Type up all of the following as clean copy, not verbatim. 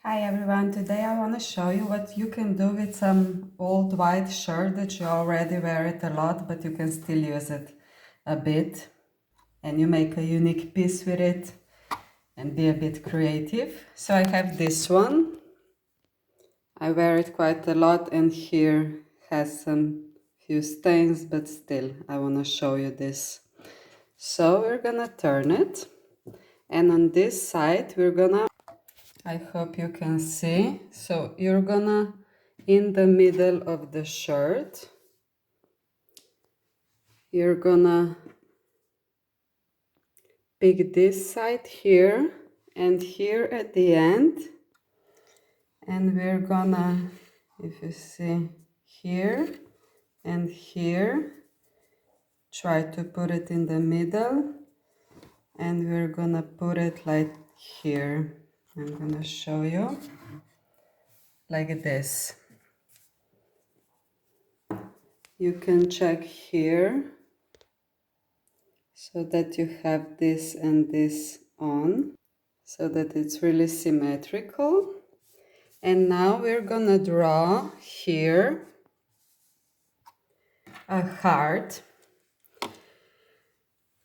Hi everyone, today I want to show you what you can do with some old white shirt that you already wear it a lot, but you can still use it a bit. And you make a unique piece with it and be a bit creative. So I have this one. I wear it quite a lot and here has some few stains, but still I want to show you this. So we're gonna turn it. And on this side we're gonna, I hope you can see. So you're gonna, in the middle of the shirt, you're gonna pick this side here and here at the end. And we're gonna, if you see here and here, try to put it in the middle. And we're gonna put it like here. I'm gonna show you like this. You can check here so that you have this and this on so that it's really symmetrical. And now we're gonna draw here a heart.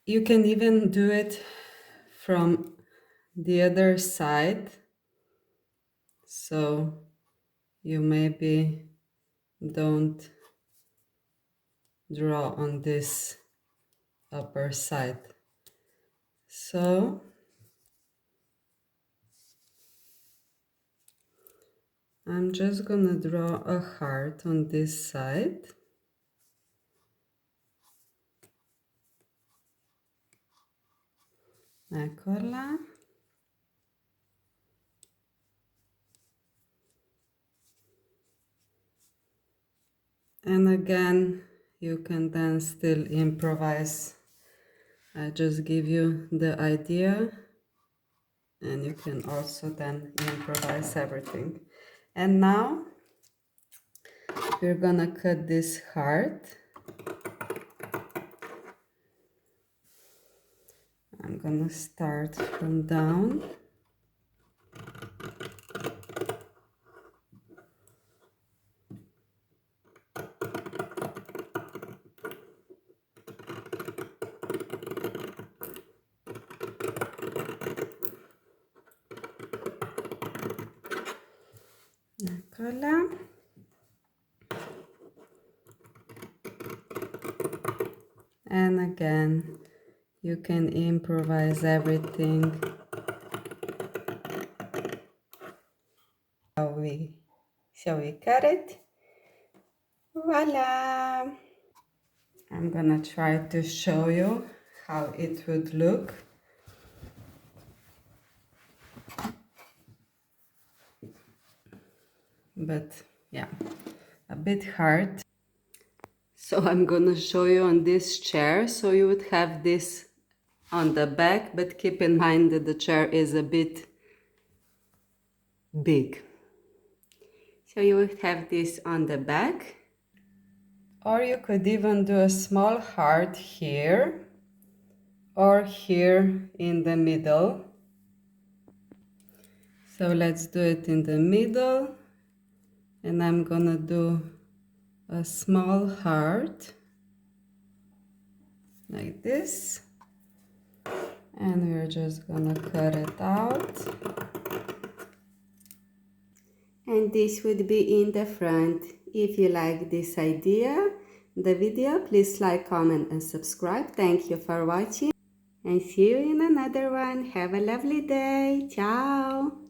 You can even do it from the other side, so you maybe don't draw on this upper side. So I'm just gonna draw a heart on this side. Eccola. And again, you can then still improvise. I just give you the idea and you can also then improvise everything. And now we're gonna cut this heart. I'm gonna start from down. Eccola. And again, you can improvise everything. Shall we cut it? Voila! I'm gonna try to show you how it would look. But yeah, a bit hard. So I'm gonna show you on this chair. So you would have this on the back, but keep in mind that the chair is a bit big. So you would have this on the back. Or you could even do a small heart here or here in the middle. So let's do it in the middle. And I'm gonna do a small heart like this. And we're just gonna cut it out. And this would be in the front. If you like this idea, the video, please like, comment and subscribe. Thank you for watching and see you in another one. Have a lovely day. Ciao.